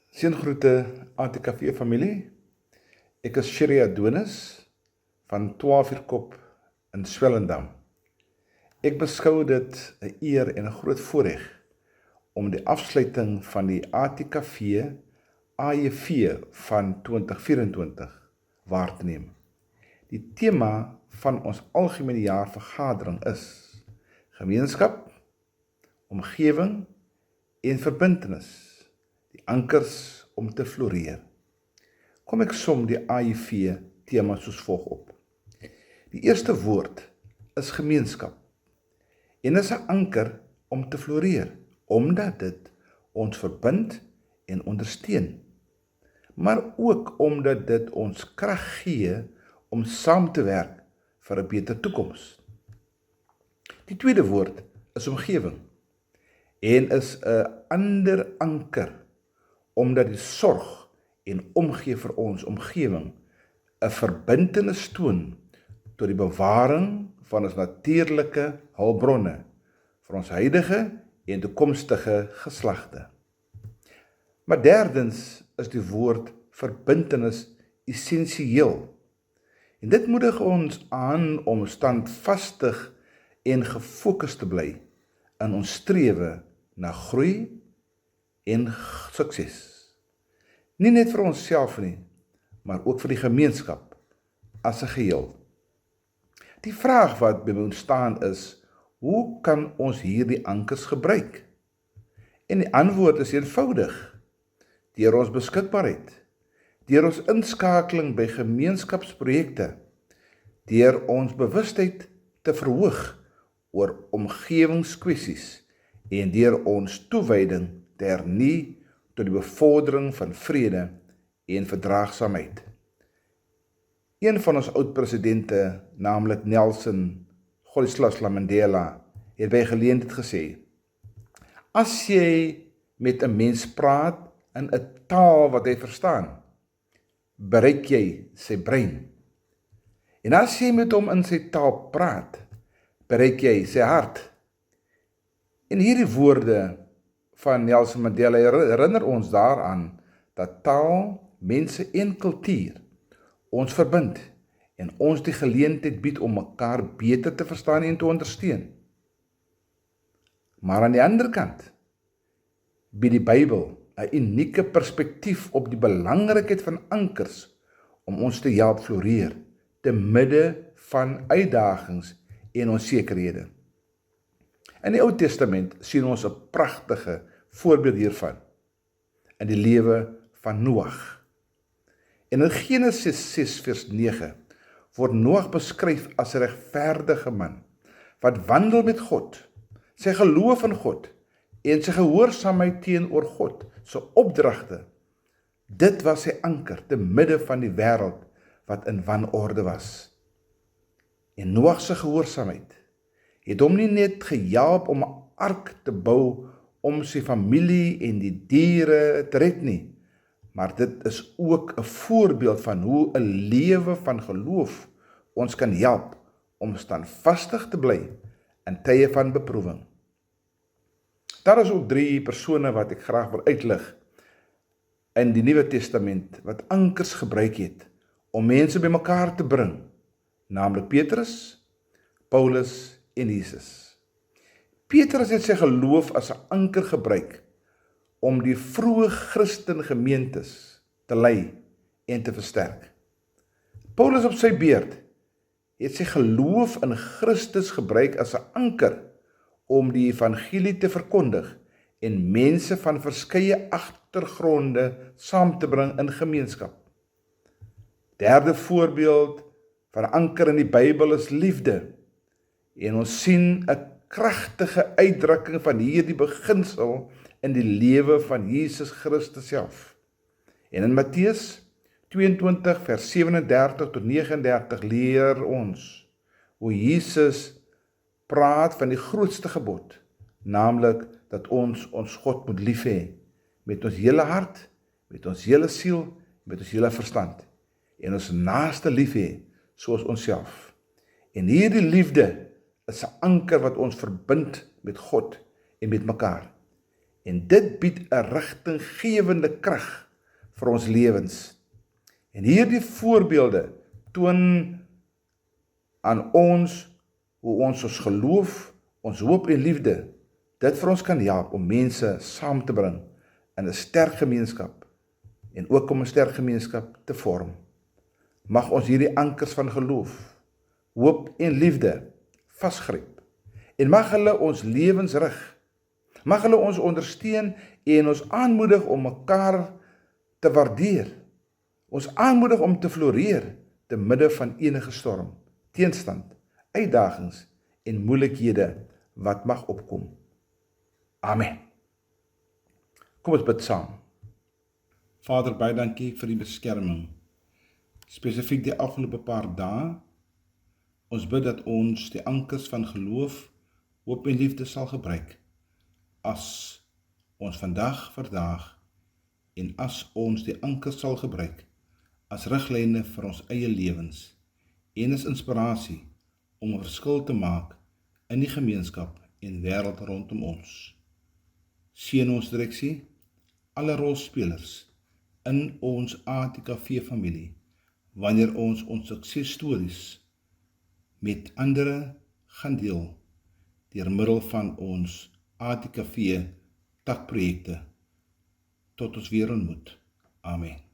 Seëngroete ATKV familie. Ek is Sherry Adonis van 12 uur kop in Swellendam. Ek beskou dit 'n eer en 'n groot voorreg om die afsluiting van die ATKV AJV van 2024 waar te neem. Die tema van ons algemene jaarvergadering is gemeenskap, omgewing en verbintenis. Die ankers om te floreer. Kom ek som die AJV tema soos volg op. Die eerste woord is gemeenskap en is 'n anker om te floreer, omdat dit ons verbind en ondersteun, maar ook omdat dit ons krag gee om saam te werk vir 'n beter toekoms. Die tweede woord is omgewing en is 'n ander anker omdat die sorg en omgee vir ons omgewing 'n verbintenis toon tot die bewaring van ons natuurlike hulpbronne vir ons huidige en toekomstige geslagte. Maar derdens is die woord verbintenis essensieel. En dit moedig ons aan om standvastig en gefokus te bly in ons strewe na groei en sukses. Nie net vir onsself nie, maar ook vir die gemeenskap as 'n geheel. Die vraag wat by my ontstaan is, hoe kan ons hierdie ankers gebruik? En die antwoord is eenvoudig, deur ons beskikbaarheid, deur ons inskakeling by gemeenskapsprojekte, deur ons bewustheid te verhoog oor omgewingskwessies en deur ons toewyding te hernie tot die bevordering van vrede en verdraagsaamheid. Een van ons oud-presidente, naamlik Nelson Rolihlahla Mandela, het by geleentheid gesê, as jy met 'n mens praat in 'n taal wat hy verstaan, bereik jy sy brein. En as jy met hom in sy taal praat, bereik jy sy hart. En hierdie woorde van Nelson Mandela herinner ons daaraan dat taal, mense en kultuur ons verbind en ons die geleentheid bied om mekaar beter te verstaan en te ondersteun. Maar aan die ander kant bied die Bybel 'n unieke perspektief op die belangrikheid van ankers om ons te help floreer te midde van uitdagings en onsekerhede. In die Ou Testament sien ons 'n pragtige voorbeeld hiervan in die lewe van Noag. En in Genesis 6 vers 9 word Noag beskryf as 'n regverdige man wat wandel met God, sy geloof in God en sy gehoorsaamheid teenoor God se opdragte. Dit was sy anker te midde van die wêreld wat in wanorde was. En Noag se gehoorsaamheid het hom nie net gehelp om 'n ark te bou om sy familie en die diere te red nie, maar dit is ook 'n voorbeeld van hoe 'n lewe van geloof ons kan help om standvastig te bly in tye van beproewing. Daar is ook 3 persone wat ek graag wil uitlig in die Nuwe Testament wat ankers gebruik het om mense bymekaar te bring, naamlik Petrus, Paulus en Jesus. Petrus het sy geloof as 'n anker gebruik om die vroeë Christen gemeentes te lei en te versterk. Paulus op sy beurt het sy geloof in Christus gebruik as 'n anker om die evangelie te verkondig en mense van verskeie agtergronde saam te bring in gemeenskap. Derde voorbeeld van 'n anker in die Bybel is liefde. En ons sien 'n kragtige uitdrukking van hierdie beginsel in die lewe van Jesus Christus self. En in Matteus 22 vers 37 tot 39 leer ons hoe Jesus praat van die grootste gebod, naamlik dat ons God moet lief hê met ons hele hart, met ons hele siel, met ons hele verstand en ons naaste lief hê soos onsself. En hierdie liefde is 'n anker wat ons verbind met God en met mekaar. En dit bied 'n rigtinggewende krag vir ons lewens. En hierdie voorbeelde toon aan ons hoe ons geloof, ons hoop en liefde, dit vir ons kan help om mense saam te bring in 'n sterk gemeenskap en ook om 'n sterk gemeenskap te vorm. Mag ons hierdie ankers van geloof, hoop en liefde vasgryp en mag hulle ons lewens rig. Mag hulle ons ondersteun en ons aanmoedig om mekaar te waardeer. Ons aanmoedig om te floreer te midde van enige storm, teenstand, uitdagings en moeilikhede wat mag opkom. Amen. Kom ons bid saam. Vader, baie dankie vir die beskerming, spesifiek die afgelope paar dae. Ons bid dat ons die ankers van geloof, hoop en liefde sal gebruik as ons vandag verdaag en as ons die ankers sal gebruik as riglyne vir ons eie lewens en as inspirasie om 'n verskil te maak in die gemeenskap en wêreld rondom ons. Seën ons direksie, alle rolspelers in ons ATKV familie, wanneer ons suksesstories met ander gaan deel, deur middel van ons ATKV takprojekte. Tot ons weer ontmoet. Amen.